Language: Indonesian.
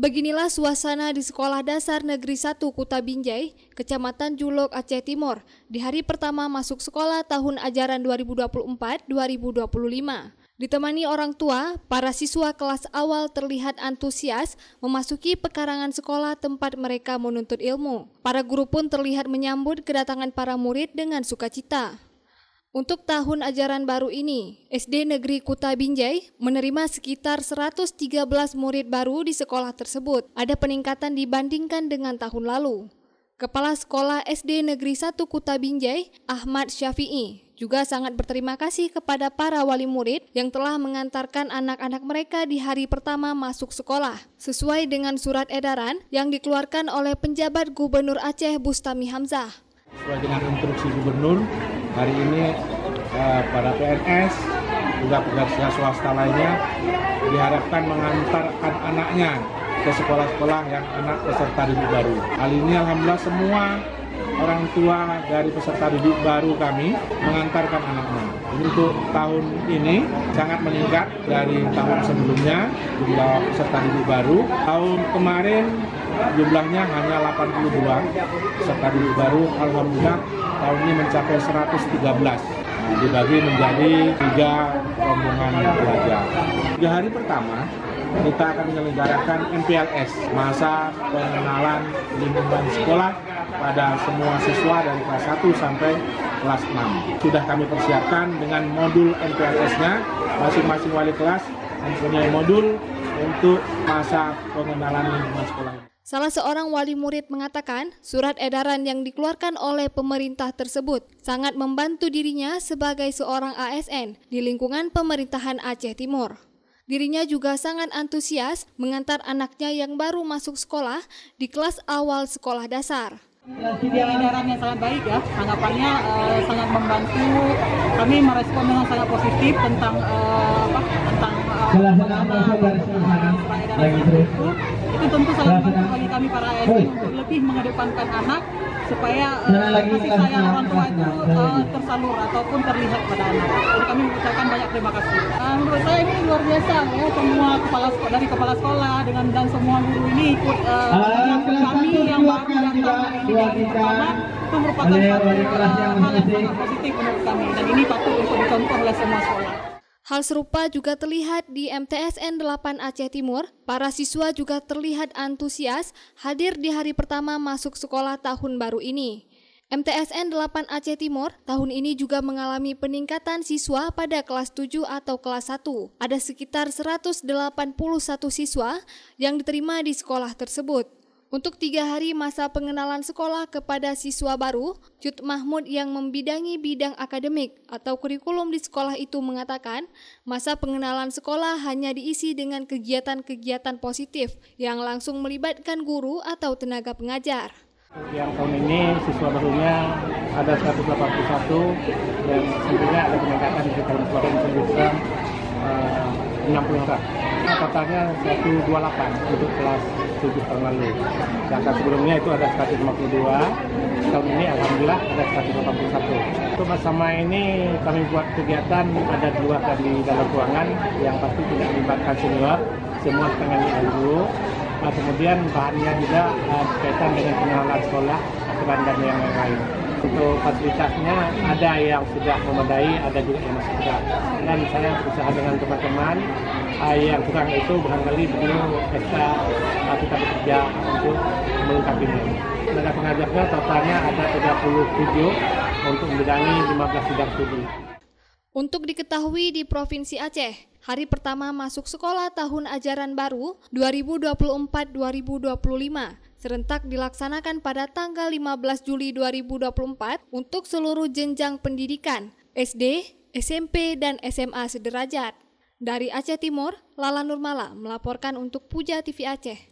Beginilah suasana di Sekolah Dasar Negeri 1 Kuta Binjai, Kecamatan Julok, Aceh Timur, di hari pertama masuk sekolah tahun ajaran 2024-2025. Ditemani orang tua, para siswa kelas awal terlihat antusias memasuki pekarangan sekolah tempat mereka menuntut ilmu. Para guru pun terlihat menyambut kedatangan para murid dengan sukacita. Untuk tahun ajaran baru ini, SD Negeri Kuta Binjai menerima sekitar 113 murid baru di sekolah tersebut. Ada peningkatan dibandingkan dengan tahun lalu. Kepala Sekolah SD Negeri 1 Kuta Binjai, Ahmad Syafi'i, juga sangat berterima kasih kepada para wali murid yang telah mengantarkan anak-anak mereka di hari pertama masuk sekolah, sesuai dengan surat edaran yang dikeluarkan oleh penjabat Gubernur Aceh Bustami Hamzah. Sesuai dengan instruksi gubernur, hari ini para PNS, juga pekerja swasta lainnya diharapkan mengantarkan anaknya ke sekolah-sekolah yang anak peserta didik baru. Hal ini alhamdulillah semua orang tua dari peserta didik baru kami mengantarkan anaknya. Untuk tahun ini sangat meningkat dari tahun sebelumnya jumlah peserta didik baru. Tahun kemarin jumlahnya hanya 82 peserta didik baru. Alhamdulillah tahun ini mencapai 113. Dibagi menjadi 3 rombongan pelajar. 3 hari pertama kita akan menyelenggarakan MPLS, masa pengenalan lingkungan sekolah pada semua siswa dari kelas 1 sampai kelas 6. Sudah kami persiapkan dengan modul MPLS-nya, masing-masing wali kelas mempunyai modul untuk masa pengenalan lingkungan sekolah. Salah seorang wali murid mengatakan surat edaran yang dikeluarkan oleh pemerintah tersebut sangat membantu dirinya sebagai seorang ASN di lingkungan pemerintahan Aceh Timur. Dirinya juga sangat antusias mengantar anaknya yang baru masuk sekolah di kelas awal sekolah dasar. Edaran yang sangat baik ya, tanggapannya sangat membantu. Kami merespon dengan sangat positif tentang itu tentu sangat membantu bagi kami para ASN untuk lebih mengedepankan anak supaya kasih sayang orang tua itu tersalur ataupun terlihat pada anak. Jadi kami mengucapkan banyak terima kasih. Menurut saya ini luar biasa ya, semua kepala sekolah dan semua guru ini ikut kami yang baru datang ini di hari pertama. Itu merupakan satu hal yang sangat positif menurut kami dan ini patut untuk dicontoh oleh semua sekolah. Hal serupa juga terlihat di MTSN 8 Aceh Timur. Para siswa juga terlihat antusias hadir di hari pertama masuk sekolah tahun baru ini. MTSN 8 Aceh Timur tahun ini juga mengalami peningkatan siswa pada kelas 7 atau kelas 1. Ada sekitar 181 siswa yang diterima di sekolah tersebut. Untuk 3 hari masa pengenalan sekolah kepada siswa baru, Cut Mahmud yang membidangi bidang akademik atau kurikulum di sekolah itu mengatakan, masa pengenalan sekolah hanya diisi dengan kegiatan-kegiatan positif yang langsung melibatkan guru atau tenaga pengajar. Yang tahun ini siswa barunya ada 181 dan sebenarnya ada peningkatan di tahun kemarin sebesar 60 orang. Totalnya 128 untuk kelas 7 tahun lalu. Sedangkan sebelumnya itu ada 152, tahun ini alhamdulillah ada 181. Untuk bersama ini kami buat kegiatan, ada 2 di dalam ruangan yang pasti tidak melibatkan senior, semua setengahnya dulu. Kemudian bahannya juga berkaitan dengan pengenalan sekolah, aturan dan yang lain. Untuk fasilitasnya ada yang sudah memadai, ada juga yang masih kurang. Dan saya berusaha dengan teman-teman yang kurang itu barangkali beliau kita bekerja untuk melengkapinya. Tenaga pengajarnya totalnya ada 37 untuk membidangi 15 bidang studi. Untuk diketahui di Provinsi Aceh, hari pertama masuk sekolah tahun ajaran baru 2024-2025 serentak dilaksanakan pada tanggal 15 Juli 2024 untuk seluruh jenjang pendidikan, SD, SMP, dan SMA sederajat. Dari Aceh Timur, Lala Nurmala melaporkan untuk Puja TV Aceh.